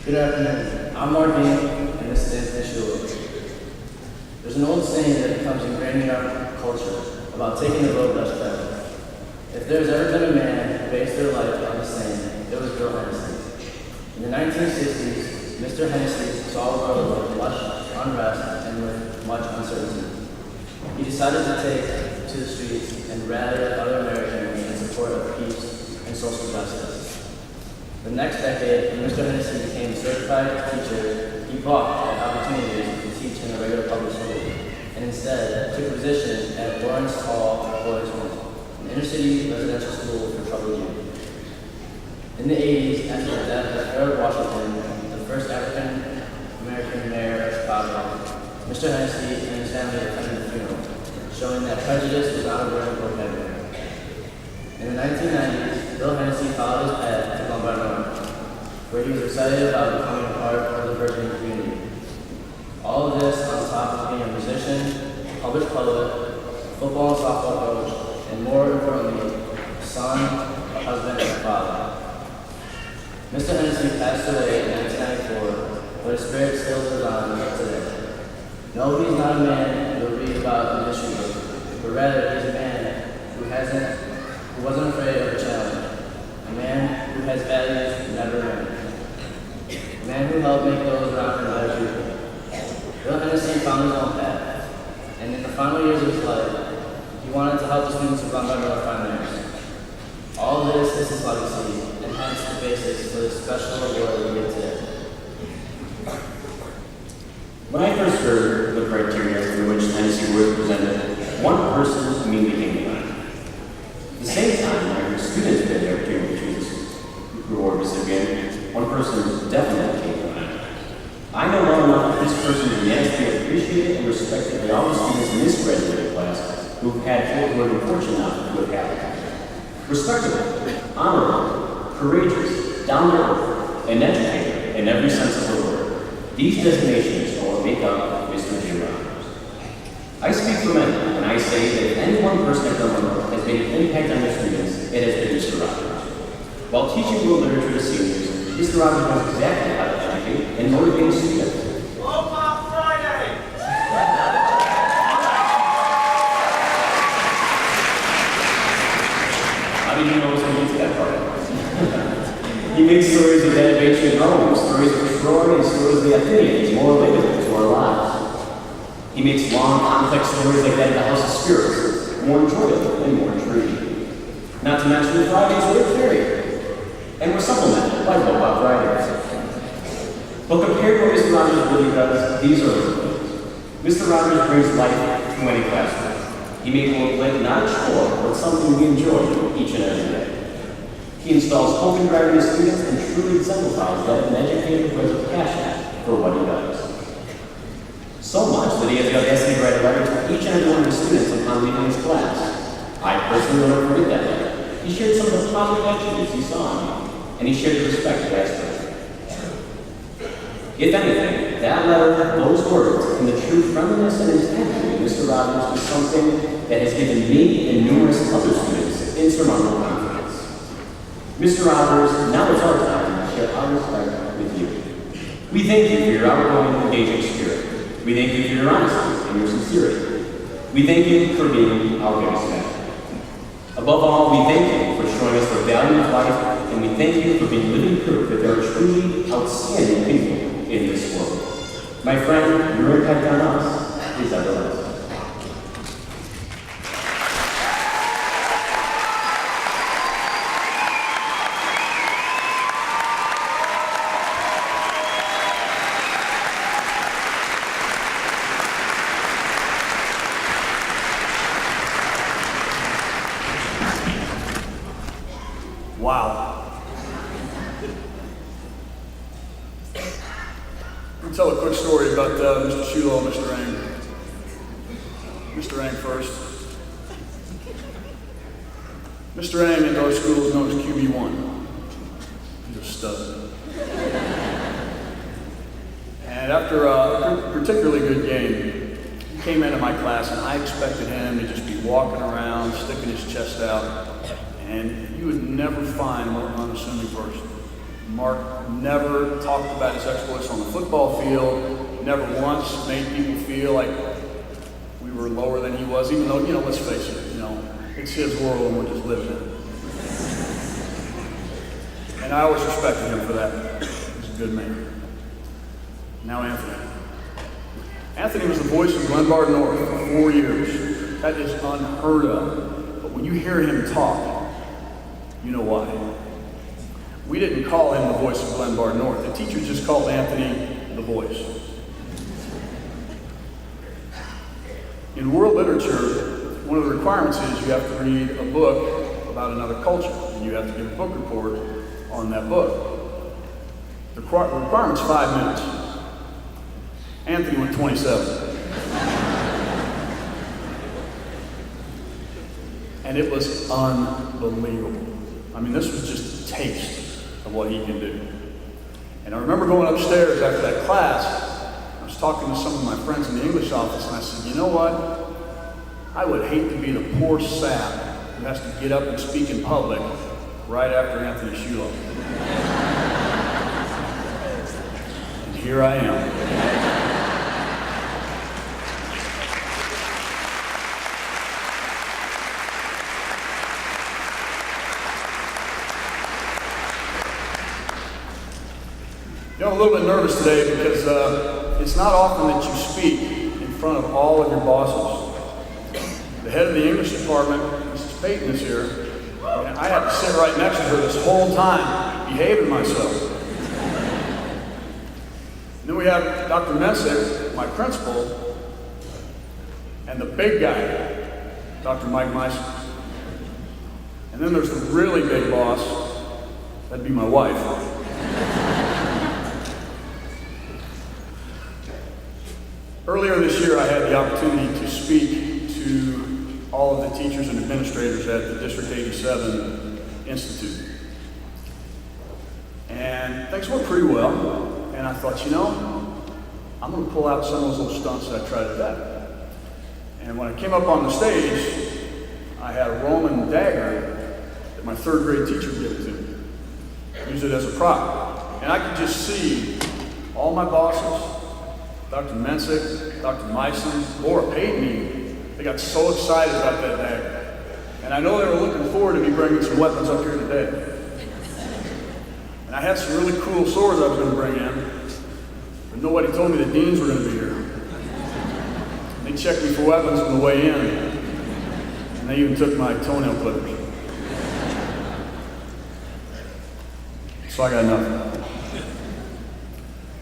Good afternoon. I'm Martin, and this is Hennessey Award. There's an old saying that becomes ingrained in our culture about taking the road less traveled. If there's ever been a man who based their life on the same, it was Bill Hennessey. In the 1960s, Mr. Hennessey saw a world with much unrest and with much uncertainty. He decided to take to the streets and rally other Americans in support of peace and social justice. The next decade, when Mr. Hennessey became a certified teacher, he balked at opportunities to teach in a regular public school, and instead took a position at Lawrence Hall Boys' Home, an inner-city residential school for troubled youth. In the 80s, after the death of Harold Washington, the first African-American mayor of Chicago, Mr. Hennessey and his family attended the funeral, showing that prejudice was not a word of vocabulary. In the 1990s, Bill Hennessey followed his path to Glenbard North, where he was excited about becoming a part of the Virginia community. All of this on top of being a musician, published poet, football and softball coach, and more importantly, a son, a husband, and a father. Mr. Hennessey passed away in 1994, but his spirit still lives on today. No, he's not a man you'll read about in history books, but rather he's a man who wasn't afraid of a challenge, a man who has values never learned, a man who helped make those around him better people. Bill Hennessey found his own path, and in the final years of his life, he wanted to help the students of Glenbard North find theirs. All of this is his legacy, and hence the basis for this special award we get today. When I first heard the criteria for which Hennessey Award was presented, one person immediately came to mind. At the same time, when I heard students get the opportunity to choose this award recipient, one person definitely came to mind. I know well enough that this person is immensely appreciated and respected by all the students in this graduating class who have been fortunate enough to have happened. Respectable, honorable, courageous, down-to-earth, and educated in every sense of the word. These designations are what make up Mr. J. Rodgers. I speak for many when I say that if any one person at Glenbard has made an impact on their students, it has been Mr. Rodgers. While teaching world literature to seniors, Mr. Rodgers knows exactly how to educate and motivate students. Friday! How did you know I was going to get to that part? He makes stories of innovation and Rome, stories of Troy, and stories of the Athenians, more relatable to our lives. He makes long, complex stories like that of the House of Spirits, more enjoyable and more intriguing. Not to mention the Fridays with Carrie. And we're supplemented by robot writers. But compared to what Mr. Rodgers really does, these are his things. Mr. Rodgers brings life to any classroom. He makes work not a chore, but something we enjoy each and every day. He installs hope and drive in his students and truly exemplifies that an educator who has a passion for what he does. So much that he has the audacity to write a letter to each and every one of his students upon leaving his class. I personally will never forget that letter. He shared some of the positive attributes he saw in me, and he shared the respect he has for him. If anything, that letter, those words, and the true friendliness and intensity of Mr. Rodgers is something that has given me and numerous other students insurmountable confidence. Mr. Rodgers, now it's our time to share our respect with you. We thank you for your outgoing, engaging spirit. We thank you for your honesty and your sincerity. We thank you for being our biggest fan. Above all, we thank you for showing us the value of life, and we thank you for being living proof that there are truly outstanding people in this world. My friend, your impact on us is everlasting. Wow. Let me tell a quick story about Mr. Shulo and Mr. Ang. Mr. Ang first. Mr. Ang in our school is known as QB1. He's a stud. And after a particularly good game, he came into my class and I expected him to just be walking around, sticking his chest out, and you would never find a more unassuming person. Mark never talked about his exploits on the football field, never once made people feel like we were lower than he was, even though, let's face it, it's his world and we're just living in it. And I always respected him for that. He's a good man. Now Anthony. Anthony was the voice of Glenbard North for 4 years. That is unheard of. But when you hear him talk, you know why. We didn't call him the voice of Glenbard North. The teacher just called Anthony the voice. In world literature, one of the requirements is you have to read a book about another culture, and you have to give a book report on that book. The requirement's 5 minutes. Anthony went 27. And it was unbelievable. I mean, this was just a taste of what he can do. And I remember going upstairs after that class, I was talking to some of my friends in the English office, and I said, you know what? I would hate to be the poor sap who has to get up and speak in public right after Anthony Shulo. And here I am. I'm a little bit nervous today because it's not often that you speak in front of all of your bosses. The head of the English department, Mrs. Payton, is here, and I had to sit right next to her this whole time, behaving myself. And then we have Dr. Messick, my principal, and the big guy, Dr. Mike Meissen. And then there's the really big boss, that'd be my wife. Earlier this year, I had the opportunity to speak to all of the teachers and administrators at the District 87 Institute. And things went pretty well, and I thought, I'm going to pull out some of those little stunts that I tried at that. And when I came up on the stage, I had a Roman dagger that my third grade teacher gave to me. Use it as a prop. And I could just see all my bosses, Dr. Mensick, Dr. Meissen, Laura paid me. They got so excited about that dagger. And I know they were looking forward to me bringing some weapons up here today. And I had some really cool swords I was going to bring in, but nobody told me the deans were going to be here. They checked me for weapons on the way in, and they even took my toenail clippers. So I got nothing.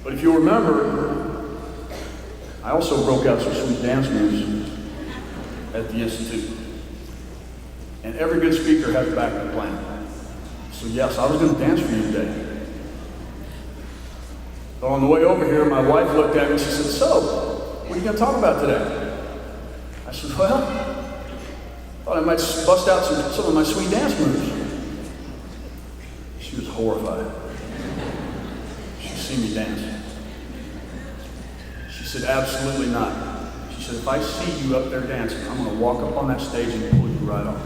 But if you'll remember, I also broke out some sweet dance moves at the Institute. And every good speaker has a backup plan. So yes, I was going to dance for you today. But on the way over here, my wife looked at me and she said, so, what are you going to talk about today? I said, well, I thought I might bust out some of my sweet dance moves. She was horrified. She'd seen me dance. She said, absolutely not. She said, if I see you up there dancing, I'm going to walk up on that stage and pull you right off.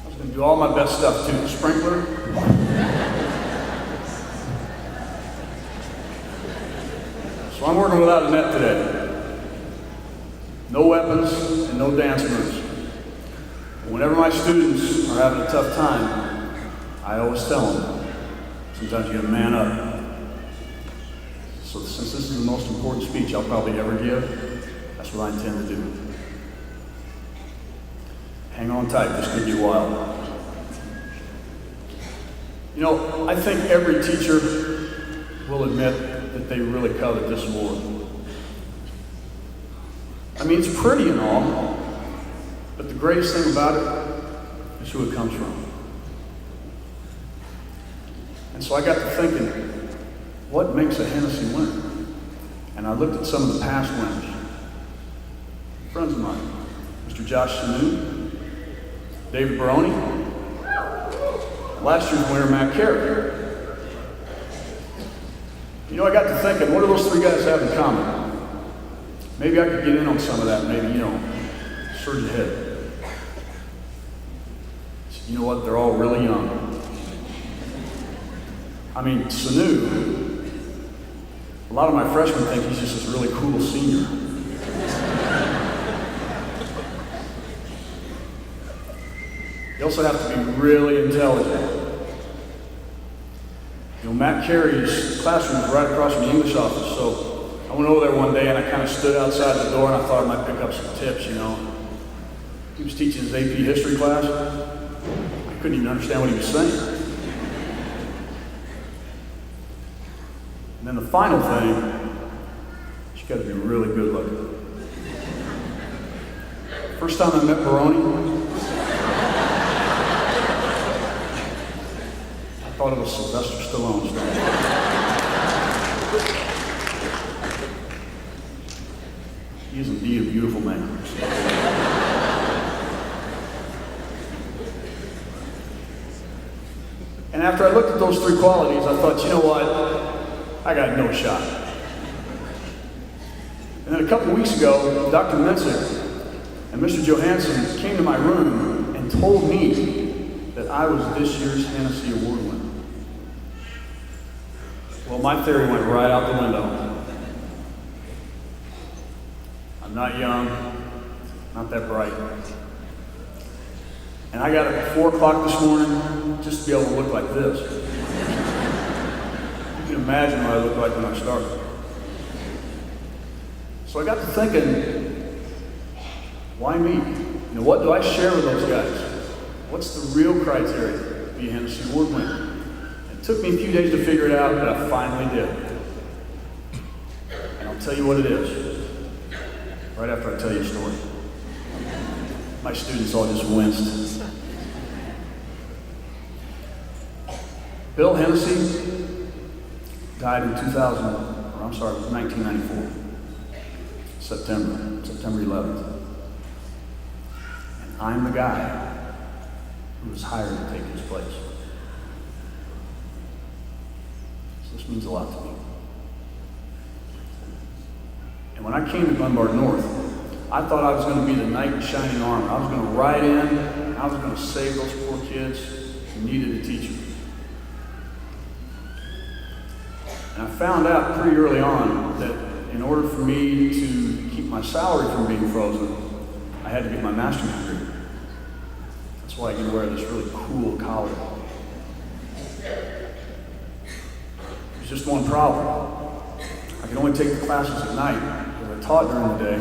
I was going to do all my best stuff too. The sprinkler. So I'm working without a net today. No weapons and no dance moves. Whenever my students are having a tough time, I always tell them, sometimes you gotta man up. So since this is the most important speech I'll probably ever give, that's what I intend to do. Hang on tight, this could be wild. I think every teacher will admit that they really covet this award. I mean, it's pretty and all, but the greatest thing about it is who it comes from. And so I got to thinking, what makes a Hennessey winner? And I looked at some of the past winners. Friends of mine, Mr. Josh Sanu, David Baroni, last year's winner, Matt Carey. I got to thinking, what do those three guys have in common? Maybe I could get in on some of that, maybe, surge ahead. So, you know what? They're all really young. I mean, Sanu, a lot of my freshmen think he's just this really cool senior. You also have to be really intelligent. You know, Matt Carey's classroom is right across from the English office, so I went over there one day and I kind of stood outside the door and I thought I might pick up some tips, you know. He was teaching his AP history class. I couldn't even understand what he was saying. And then the final thing, you got to be really good looking. First time I met Baroni, I thought it was Sylvester Stallone. He is indeed a beautiful man. And after I looked at those three qualities, I thought, you know what? I got no shot. And then a couple weeks ago, Dr. Mensick and Mr. Johansson came to my room and told me that I was this year's Hennessey Award winner. Well, my theory went right out the window. I'm not young, not that bright. And I got up at 4 o'clock this morning just to be able to look like this. You can imagine what I looked like when I started. So I got to thinking, why me? You know, what do I share with those guys? What's the real criteria to be a Hennessey Award winner? It took me a few days to figure it out, but I finally did. And I'll tell you what it is, right after I tell you a story. My students all just winced. Bill Hennessey died in 1994, September 11th. And I'm the guy who was hired to take his place. So this means a lot to me. And when I came to Glenbard North, I thought I was going to be the knight in shining armor. I was going to ride in, and I was going to save those poor kids who needed a teacher. And I found out pretty early on that in order for me to keep my salary from being frozen, I had to get my master's degree. That's why I can wear this really cool collar. There's just one problem. I could only take the classes at night because I taught during the day.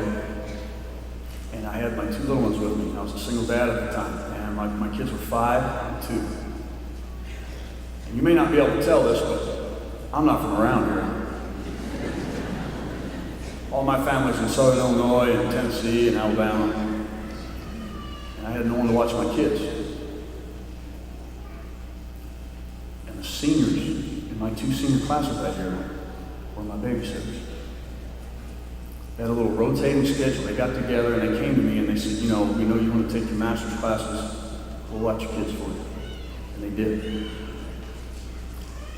And I had my 2 little ones with me. I was a single dad at the time, and my kids were 5 and 2. And you may not be able to tell this, but I'm not from around here. All my family's in Southern Illinois and Tennessee and Alabama. And I had no one to watch my kids. And the seniors in my 2 senior classes that year were my babysitters. They had a little rotating schedule. They got together and they came to me and they said, you know, we know you want to take your master's classes. We'll watch your kids for you. And they did.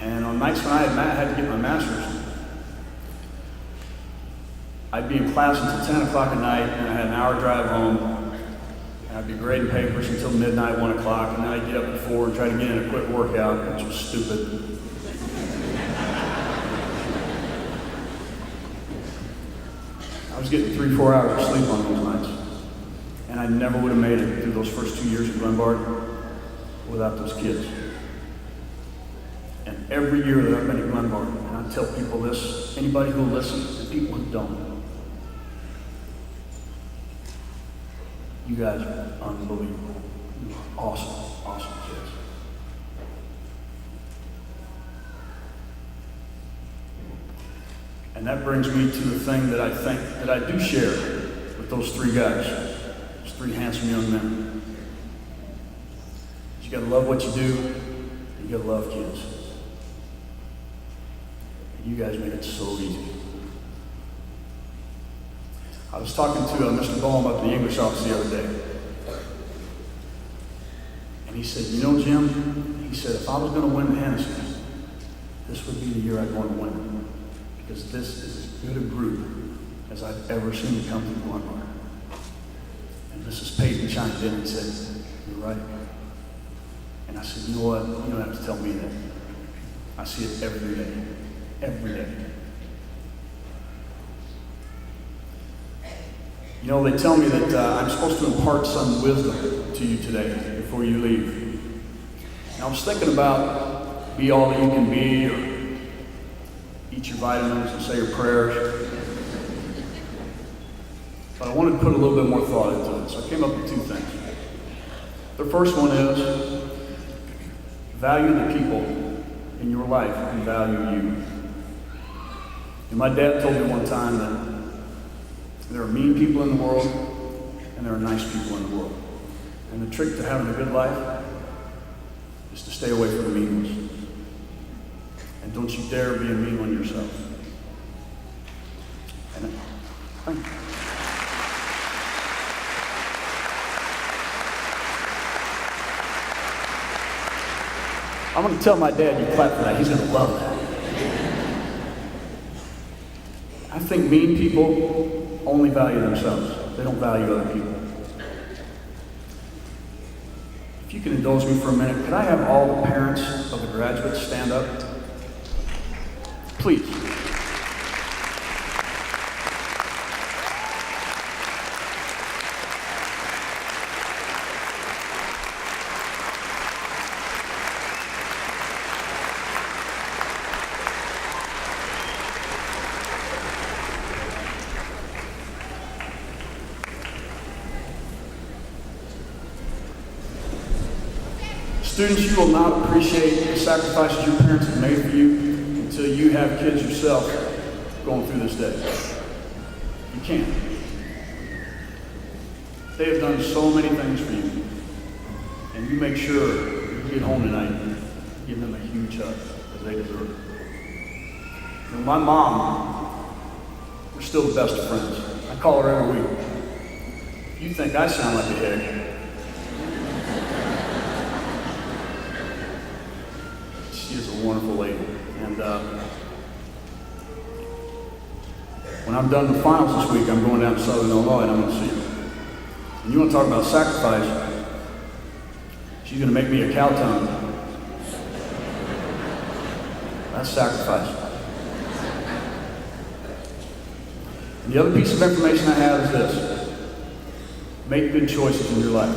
And on nights when I had to get my master's, I'd be in class until 10 o'clock at night, and I had an hour drive home, and I'd be grading papers until midnight, 1 o'clock, and then I'd get up at 4 and try to get in a quick workout, which was stupid. I was getting 3-4 hours of sleep on those nights, and I never would have made it through those first 2 years at Glenbard without those kids. And every year that I've been at Glenbard, and I tell people this, anybody who will listen, and people who don't, you guys are unbelievable. You are awesome, awesome kids. And that brings me to the thing that I think that I do share with those 3 guys, those 3 handsome young men. You gotta love what you do, and you gotta love kids. You guys make it so easy. I was talking to Mr. Boehm up in the English office the other day. And he said, you know, Jim, he said, if I was going to win the Hennessey, this would be the year I'd want to win. Because this is as good a group as I've ever seen come through Glenbard. And Mrs. Payton chimed in and said, you're right. And I said, you know what? You don't have to tell me that. I see it every day. Every day. You know, they tell me that I'm supposed to impart some wisdom to you today before you leave. And I was thinking about be all that you can be, or eat your vitamins and say your prayers. But I wanted to put a little bit more thought into it, so I came up with two things. The first one is value the people in your life and value you. And my dad told me one time that there are mean people in the world and there are nice people in the world. And the trick to having a good life is to stay away from the mean ones. And don't you dare be a mean one yourself. And thank you. I'm going to tell my dad you clap for that. He's going to love that. I think mean people only value themselves. They don't value other people. If you can indulge me for a minute, could I have all the parents of the graduates stand up? Please. Students, you will not appreciate the sacrifices your parents have made for you until you have kids yourself going through this day. You can't. They have done so many things for you. And you make sure you get home tonight and give them a huge hug, as they deserve. You know, my mom, we're still the best of friends. I call her every week. If you think I sound like a hick, she is a wonderful lady. And when I'm done the finals this week, I'm going down to Southern Illinois and I'm going to see her. And you want to talk about sacrifice? She's going to make me a cow tongue. That's sacrifice. And the other piece of information I have is this. Make good choices in your life.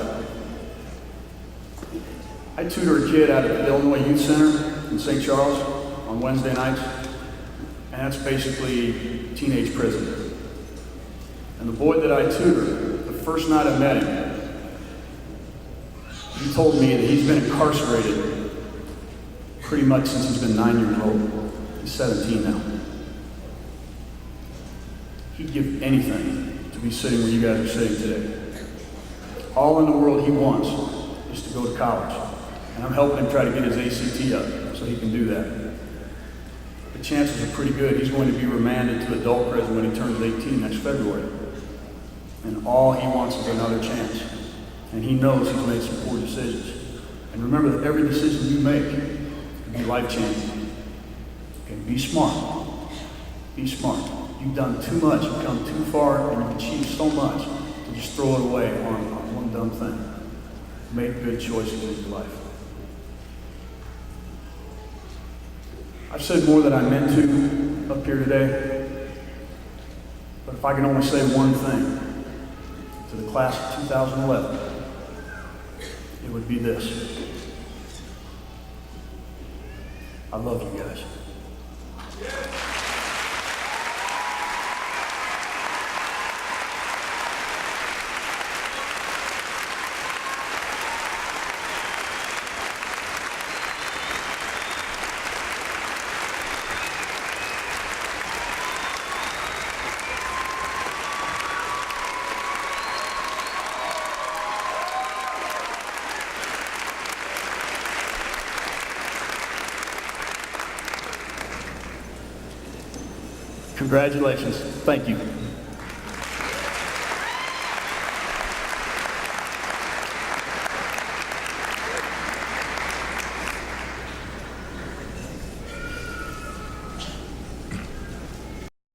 I tutor a kid out at the Illinois Youth Center in St. Charles on Wednesday nights, and that's basically teenage prison. And the boy that I tutor, the first night I met him, he told me that he's been incarcerated pretty much since he's been 9 years old. He's 17 now. He'd give anything to be sitting where you guys are sitting today. All in the world he wants is to go to college. And I'm helping him try to get his ACT up so he can do that. The chances are pretty good. He's going to be remanded to adult prison when he turns 18 next February. And all he wants is another chance. And he knows he's made some poor decisions. And remember that every decision you make can be life-changing. Okay, be smart. Be smart. You've done too much, you've come too far, and you've achieved so much to just throw it away on one dumb thing. Make good choices in your life. I've said more than I meant to up here today, but if I can only say one thing to the class of 2011, it would be this. I love you guys. Congratulations. Thank you.